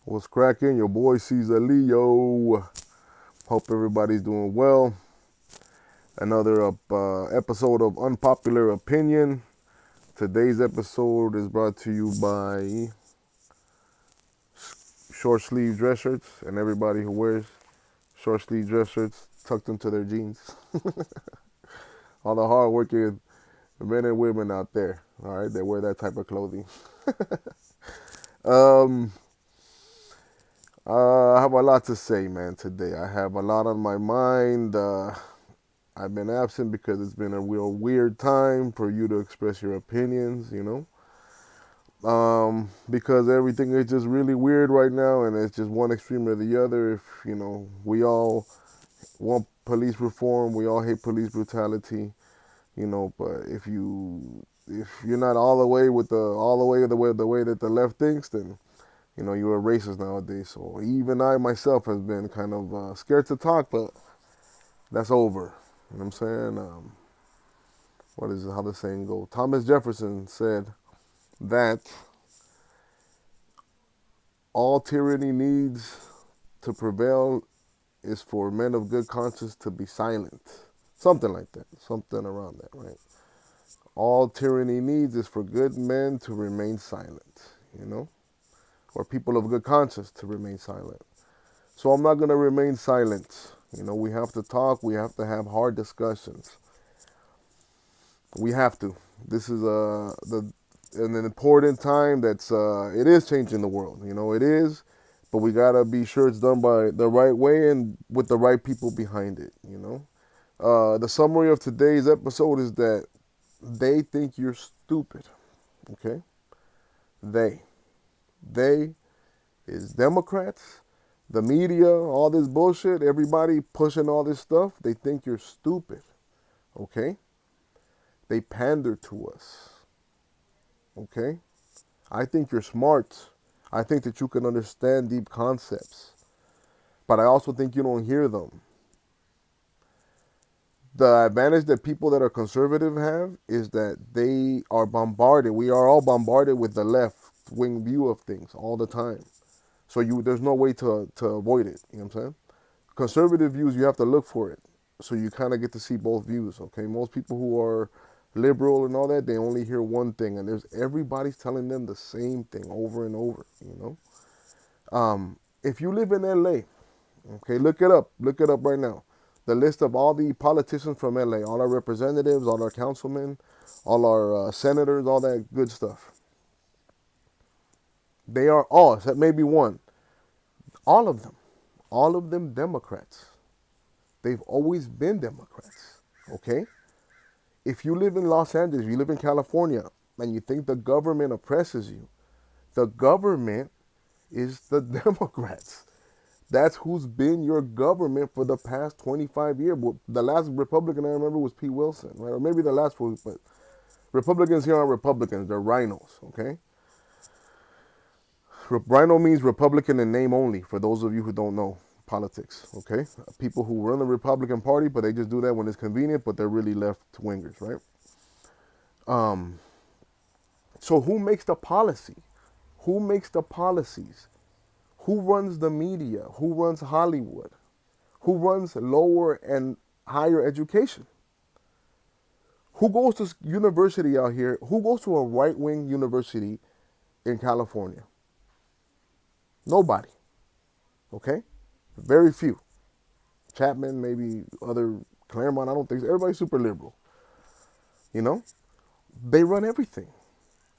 What's cracking? Your boy Caesar Leo. Hope everybody's doing well. Another episode of Unpopular Opinion. Today's episode is brought to you by short sleeve dress shirts and everybody who wears short sleeve dress shirts tucked into their jeans. All the hardworking men and women out there, all right, that wear that type of clothing. um, I have a lot to say, man, today. I have a lot on my mind. I've been absent because it's been a real weird time for you to express your opinions, because everything is just really weird right now and it's just one extreme or the other. If, we all want police reform, we all hate police brutality, but if you're not all the way with the way that the left thinks, then you're a racist nowadays. So even I myself has been kind of scared to talk, but that's over. You know what I'm saying? What is it? How the saying go? Thomas Jefferson said that all tyranny needs to prevail is for men of good conscience to be silent. Something like that. Something around that, right? All tyranny needs is for good men to remain silent, or people of good conscience to remain silent. So I'm not going to remain silent. We have to talk. We have to have hard discussions. We have to. This is an important time that's it is changing the world. It is, but we gotta be sure it's done by the right way and with the right people behind it. The summary of today's episode is that they think you're stupid. Okay, they is Democrats, the media, all this bullshit, everybody pushing all this stuff. They think you're stupid. Okay. They pander to us, okay? I think you're smart. I think that you can understand deep concepts, but I also think you don't hear them. The advantage that people that are conservative have is that they are bombarded. We are all bombarded with the left wing view of things all the time. So there's no way to avoid it. You know what I'm saying? Conservative views, you have to look for it. So you kind of get to see both views, okay? Most people who are liberal and all that, they only hear one thing, and everybody's telling them the same thing over and over. If you live in LA, okay, look it up right now. The list of all the politicians from LA, all our representatives, all our councilmen, all our senators, all that good stuff. They are all, except maybe one, all of them Democrats. They've always been Democrats, okay? If you live in Los Angeles, you live in California, and you think the government oppresses you, the government is the Democrats. That's who's been your government for the past 25 years. The last Republican I remember was Pete Wilson, right? Or maybe the last one, but Republicans here aren't Republicans. They're rhinos, okay? Rhino means Republican in name only, for those of you who don't know politics, okay? People who run the Republican Party, but they just do that when it's convenient, but they're really left-wingers, right? So who makes the policy? Who makes the policies? Who runs the media? Who runs Hollywood? Who runs lower and higher education? Who goes to university out here? Who goes to a right-wing university in California? Nobody. Okay? Very few. Chapman, maybe other Claremont, I don't think so. Everybody's super liberal. They run everything.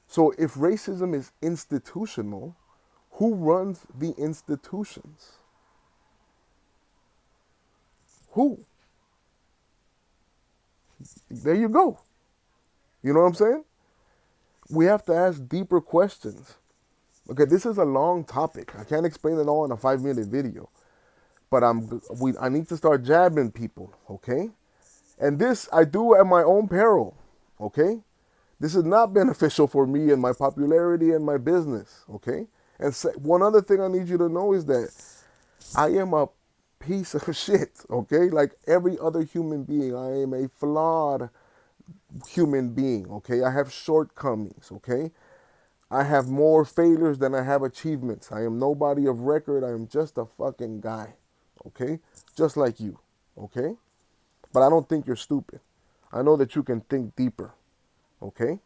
So if racism is institutional, who runs the institutions? Who? There you go. You know what I'm saying? We have to ask deeper questions. Okay, this is a long topic. I can't explain it all in a 5-minute video. But I need to start jabbing people, okay? And this I do at my own peril, okay? This is not beneficial for me and my popularity and my business, okay? And one other thing I need you to know is that I am a piece of shit, okay? Like every other human being, I am a flawed human being, okay? I have shortcomings, okay? I have more failures than I have achievements. I am nobody of record. I am just a fucking guy. Okay? Just like you. Okay? But I don't think you're stupid. I know that you can think deeper. Okay?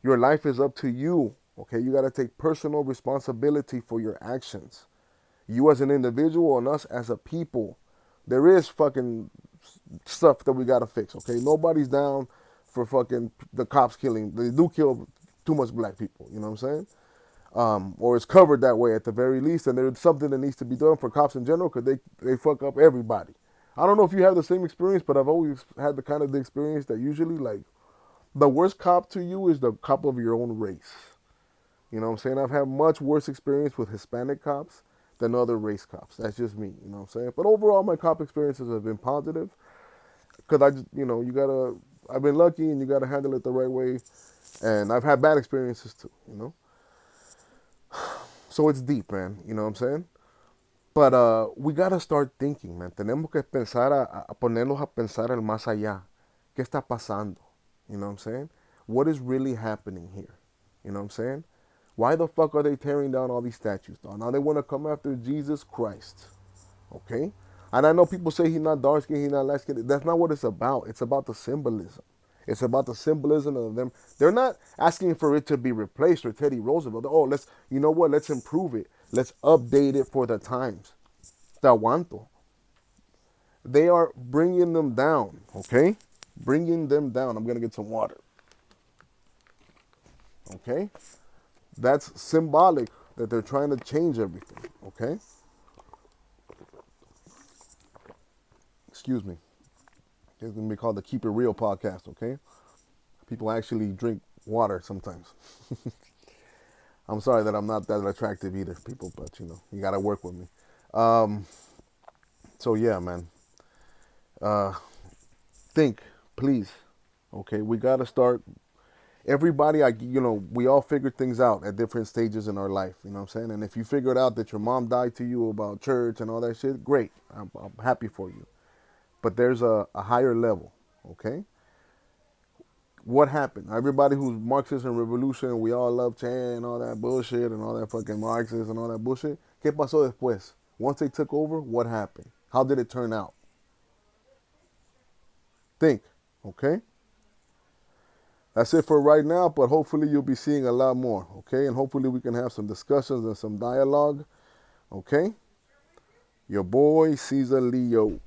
Your life is up to you. Okay? You got to take personal responsibility for your actions. You as an individual and us as a people. There is fucking stuff that we got to fix. Okay? Nobody's down for fucking the cops killing. They do kill too much black people. You know what I'm saying? Or it's covered that way at the very least, and there's something that needs to be done for cops in general because they fuck up everybody. I don't know if you have the same experience, but I've always had the kind of the experience that usually like the worst cop to you is the cop of your own race. You know what I'm saying? I've had much worse experience with Hispanic cops than other race cops. That's just me. You know what I'm saying? But overall, my cop experiences have been positive because I just, you gotta. I've been lucky, and you gotta handle it the right way. And I've had bad experiences too. So it's deep, man. You know what I'm saying? But we gotta start thinking, man. Tenemos que pensar a ponernos a pensar el más allá. ¿Qué está pasando? You know what I'm saying? What is really happening here? You know what I'm saying? Why the fuck are they tearing down all these statues, dog? Now they want to come after Jesus Christ. Okay? And I know people say he's not dark skinned, he's not light skinned. That's not what it's about. It's about the symbolism. It's about the symbolism of them. They're not asking for it to be replaced or Teddy Roosevelt. Oh, you know what? Let's improve it. Let's update it for the times. Te aguanto. They are bringing them down, okay? Bringing them down. I'm going to get some water. Okay? That's symbolic that they're trying to change everything, okay? Excuse me. It's going to be called the Keep It Real podcast, okay? People actually drink water sometimes. I'm sorry that I'm not that attractive either, people, but you got to work with me. Um, so, yeah, man. Uh, think, please. Okay, we got to start. Everybody, we all figure things out at different stages in our life. You know what I'm saying? And if you figured out that your mom died to you about church and all that shit, great. I'm happy for you. But there's a higher level, okay? What happened? Everybody who's Marxist and revolution, we all love Che and all that bullshit and all that fucking Marxist and all that bullshit. ¿Qué pasó después? Once they took over, what happened? How did it turn out? Think, okay? That's it for right now, but hopefully you'll be seeing a lot more, okay? And hopefully we can have some discussions and some dialogue, okay? Your boy, Caesar Leo.